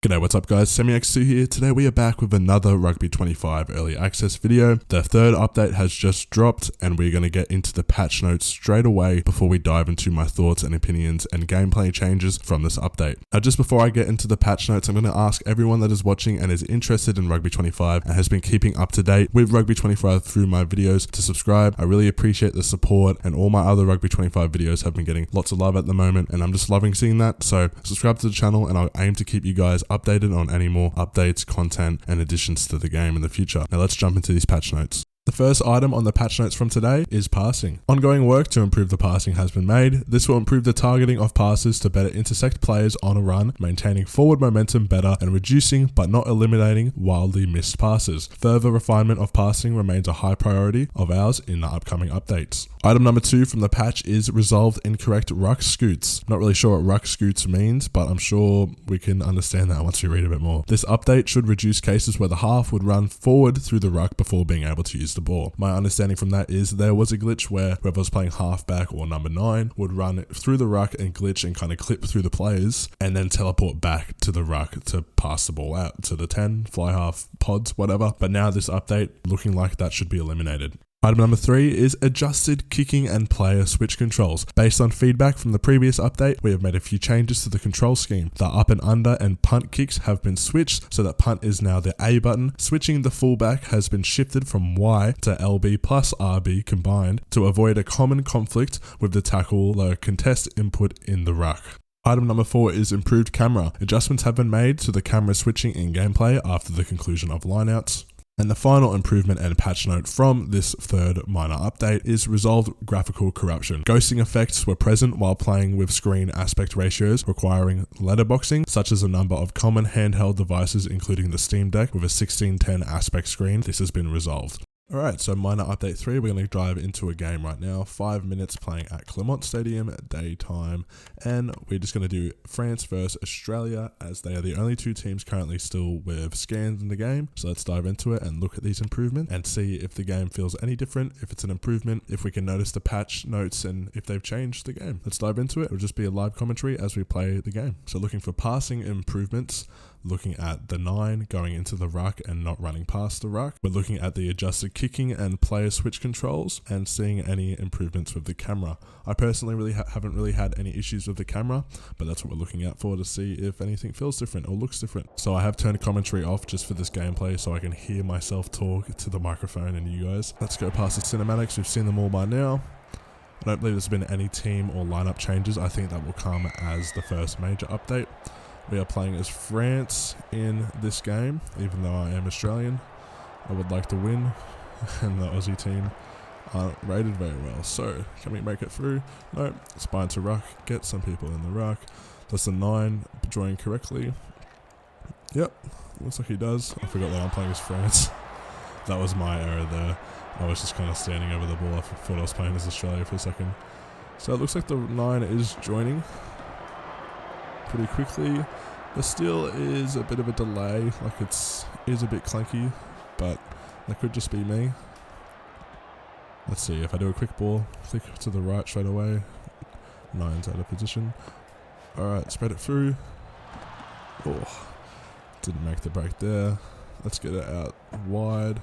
G'day, what's up guys, SemiX2 here. Today we are back with another Rugby 25 early access video. The third update has just dropped and we're going to get into the patch notes straight away before we dive into my thoughts and opinions and gameplay changes from this update. Now just before I get into the patch notes, I'm going to ask everyone that is watching and is interested in Rugby 25 and has been keeping up to date with Rugby 25 through my videos to subscribe. I really appreciate the support and all my other Rugby 25 videos have been getting lots of love at the moment and I'm just loving seeing that. So subscribe to the channel and I'll aim to keep you guys updated on any more updates, content, and additions to the game in the future. Now let's jump into these patch notes. The first item on the patch notes from today is passing. Ongoing work to improve the passing has been made. This will improve the targeting of passes to better intersect players on a run, maintaining forward momentum better and reducing but not eliminating wildly missed passes. Further refinement of passing remains a high priority of ours in the upcoming updates. Item number 2 from the patch is resolved incorrect ruck scoots. Not really sure what ruck scoots means, but I'm sure we can understand that once we read a bit more. This update should reduce cases where the half would run forward through the ruck before being able to use the ball. My understanding from that is there was a glitch where whoever was playing halfback or number 9 would run through the ruck and glitch and kind of clip through the players and then teleport back to the ruck to pass the ball out to the 10, fly half, pods, whatever. But now this update looking like that should be eliminated. Item number 3 is adjusted kicking and player switch controls. Based on feedback from the previous update, we have made a few changes to the control scheme. The up and under and punt kicks have been switched so that punt is now the A button. Switching the fullback has been shifted from Y to LB plus RB combined to avoid a common conflict with the tackle contest input in the ruck. Item number 4 is improved camera. Adjustments have been made to the camera switching in gameplay after the conclusion of lineouts. And the final improvement and patch note from this third minor update is resolved graphical corruption. Ghosting effects were present while playing with screen aspect ratios requiring letterboxing, such as a number of common handheld devices including the Steam Deck with a 16:10 aspect screen. This has been resolved. Alright, so minor update 3, we're going to dive into a game right now. 5 minutes playing at Clermont Stadium, daytime, and we're just going to do France versus Australia as they are the only two teams currently still with scans in the game. So let's dive into it and look at these improvements and see if the game feels any different, if it's an improvement, if we can notice the patch notes and if they've changed the game. Let's dive into it. It'll just be a live commentary as we play the game. So looking for passing improvements, looking at the 9 going into the ruck and not running past the ruck. We're looking at the adjusted kicking and player switch controls and seeing any improvements with the camera. I personally haven't really had any issues with the camera, but that's what we're looking out for to see if anything feels different or looks different. So I have turned commentary off just for this gameplay so I can hear myself talk to the microphone and you guys. Let's go past the cinematics. We've seen them all by now. I don't believe there's been any team or lineup changes. I think that will come as the first major update. We are playing as France in this game, even though I am Australian. I would like to win, and the Aussie team aren't rated very well. So, can we make it through? No, spine to ruck, get some people in the ruck. Does the 9 join correctly? Yep, looks like he does. I forgot that I'm playing as France. That was my error there. I was just kind of standing over the ball. I thought I was playing as Australia for a second. So it looks like the 9 is joining pretty quickly. There still is a bit of a delay, like it is a bit clunky, but that could just be me. Let's see, if I do a quick ball, click to the right straight away, 9's out of position. Alright, spread it through. Oh, didn't make the break there. Let's get it out wide.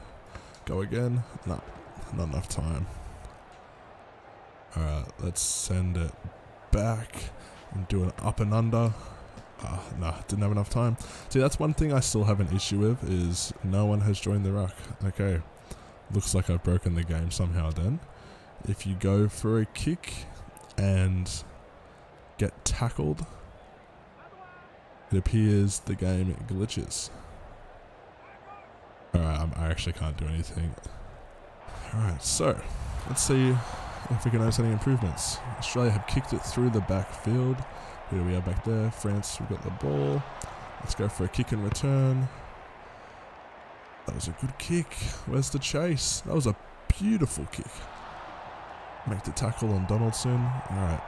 Go again. Nah, not enough time. Alright, let's send it back and do an up and under. Nah, didn't have enough time. See, that's one thing I still have an issue with, is no one has joined the ruck. Okay, looks like I've broken the game somehow then. If you go for a kick and get tackled, it appears the game glitches. Alright, I actually can't do anything. Alright, so let's see if we can notice any improvements. Australia have kicked it through the backfield. Here we are back there. France, we've got the ball. Let's go for a kick and return. That was a good kick. Where's the chase? That was a beautiful kick. Make the tackle on Donaldson. Alright.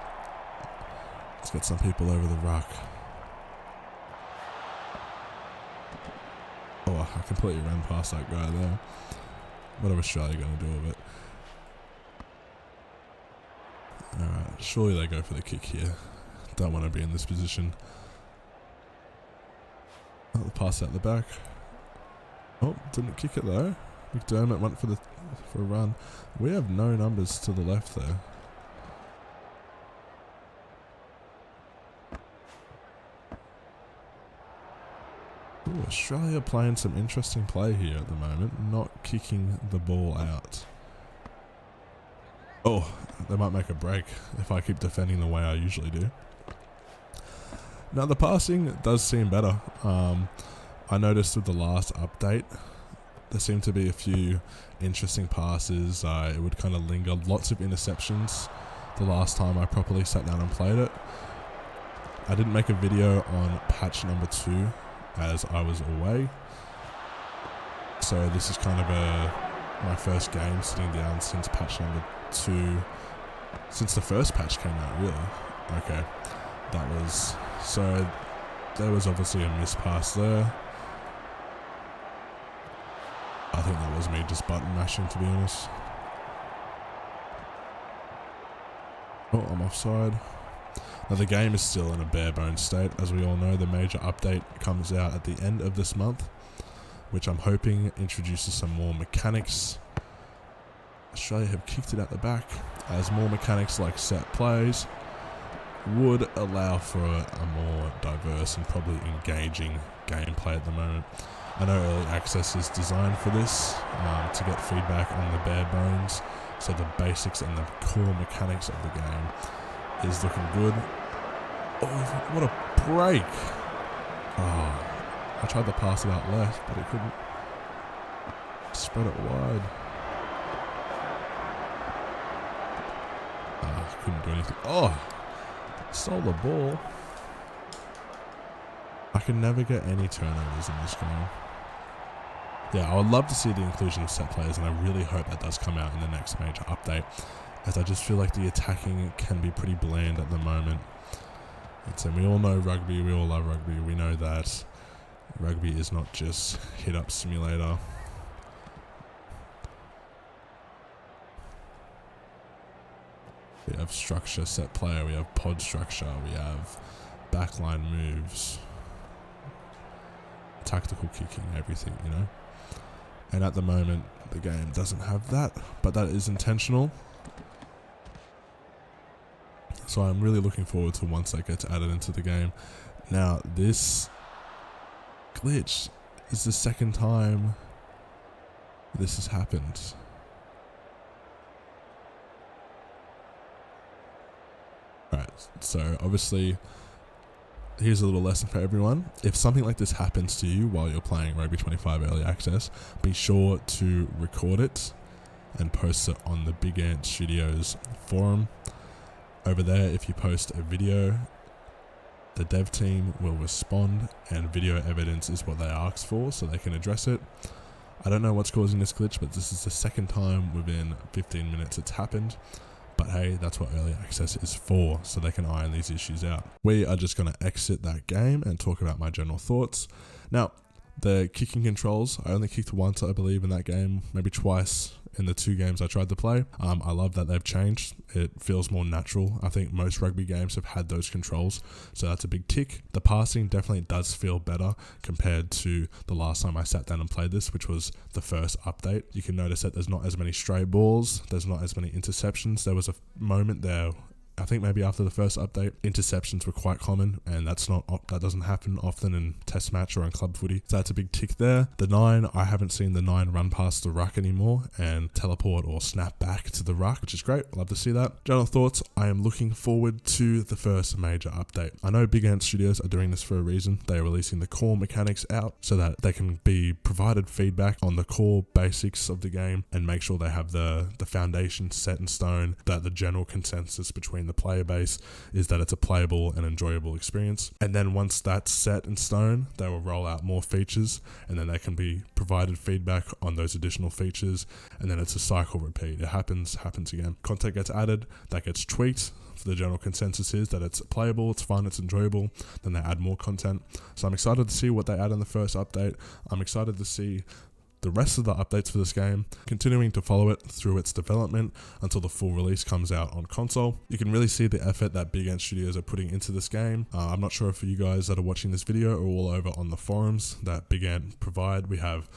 Let's get some people over the ruck. Oh, I completely ran past that guy there. What are Australia going to do with it? Alright, surely they go for the kick here. Don't want to be in this position. Oh, the pass out the back. Oh, didn't kick it though. McDermott went for a run. We have no numbers to the left there. Ooh, Australia playing some interesting play here at the moment, not kicking the ball out. Oh, they might make a break if I keep defending the way I usually do. Now the passing does seem better. I noticed with the last update, there seemed to be a few interesting passes. It would kind of linger, lots of interceptions the last time I properly sat down and played it. I didn't make a video on patch number 2 as I was away. So this is kind of my first game sitting down since patch number 2, since the first patch came out, really. Okay, so there was obviously a missed pass there. I think that was me just button mashing, to be honest. Oh, I'm offside. Now the game is still in a bare bones state. As we all know, the major update comes out at the end of this month, which I'm hoping introduces some more mechanics. Australia have kicked it at the back, as more mechanics like set plays would allow for a more diverse and probably engaging gameplay at the moment. I know early access is designed for this, to get feedback on the bare bones, so the basics and the core mechanics of the game is looking good. Oh, what a break! Oh, I tried to pass it out left, but it couldn't. Spread it wide. Couldn't do anything. Oh! Stole the ball. I can never get any turnovers in this game. Yeah, I would love to see the inclusion of set players, and I really hope that does come out in the next major update, as I just feel like the attacking can be pretty bland at the moment. And we all know rugby, we all love rugby, we know that rugby is not just hit-up simulator. We have structure, set player, we have pod structure, we have backline moves, tactical kicking, everything, you know. And at the moment, the game doesn't have that, but that is intentional. So I'm really looking forward to once that gets added into the game. Now, this glitch is the second time this has happened. Right, so obviously, here's a little lesson for everyone. If something like this happens to you while you're playing Rugby 25 Early Access, be sure to record it and post it on the Big Ant Studios forum. Over there, if you post a video, the dev team will respond, and video evidence is what they ask for, so they can address it. I don't know what's causing this glitch, but this is the second time within 15 minutes it's happened. But hey, that's what early access is for, so they can iron these issues out. We are just going to exit that game and talk about my general thoughts. Now, the kicking controls, I only kicked once, I believe, in that game, maybe twice in the 2 games I tried to play. I love that they've changed. It feels more natural. I think most rugby games have had those controls, so that's a big tick. The passing definitely does feel better compared to the last time I sat down and played this, which was the first update. You can notice that there's not as many stray balls, there's not as many interceptions. There was a moment there, I think maybe after the first update, interceptions were quite common, and that doesn't happen often in test match or in club footy. So that's a big tick there. The 9, I haven't seen the 9 run past the ruck anymore and teleport or snap back to the ruck, which is great. Love to see that. General thoughts, I am looking forward to the first major update. I know Big Ant Studios are doing this for a reason. They are releasing the core mechanics out so that they can be provided feedback on the core basics of the game and make sure they have the foundation set in stone, that the general consensus between the player base is that it's a playable and enjoyable experience. And then once that's set in stone, they will roll out more features, and then they can be provided feedback on those additional features, and then it's a cycle repeat. It happens again. Content gets added, that gets tweaked. The general consensus is that it's playable, it's fun, it's enjoyable. Then they add more content. So I'm excited to see what they add in the first update. I'm excited to see the rest of the updates for this game, continuing to follow it through its development until the full release comes out on console. You can really see the effort that Big Ant Studios are putting into this game. I'm not sure if you guys that are watching this video are all over on the forums that Big Ant provide. We have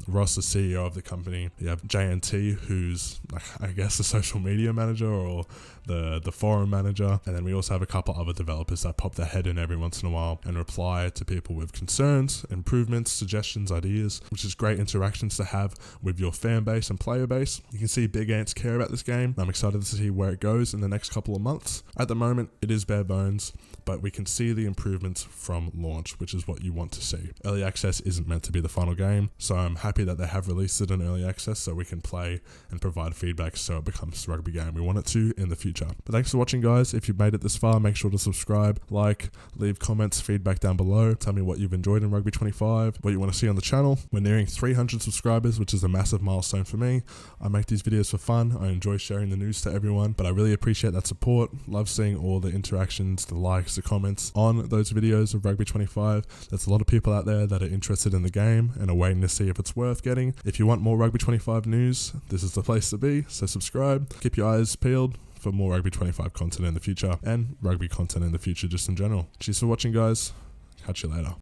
Ross, the CEO of the company. We have JNT, who's I guess the social media manager or the forum manager, and then we also have a couple other developers that pop their head in every once in a while and reply to people with concerns, improvements, suggestions, ideas, which is great interactions to have with your fan base and player base. You can see Big Ants care about this game. I'm excited to see where it goes in the next couple of months. At the moment, it is bare bones, but we can see the improvements from launch, which is what you want to see. Early access isn't meant to be the final game, so I'm happy that they have released it in early access so we can play and provide feedback so it becomes the rugby game we want it to in the future. But thanks for watching, guys. If you've made it this far, make sure to subscribe, like, leave comments, feedback down below. Tell me what you've enjoyed in Rugby 25, what you want to see on the channel. We're nearing 300 subscribers, which is a massive milestone for me. I make these videos for fun. I enjoy sharing the news to everyone, but I really appreciate that support. Love seeing all the interactions, the likes, the comments on those videos of Rugby 25. There's a lot of people out there that are interested in the game and are waiting to see if it's worth getting. If you want more Rugby 25 news, this is the place to be, so subscribe. Keep your eyes peeled for more Rugby 25 content in the future and rugby content in the future just in general. Cheers for watching, guys. Catch you later.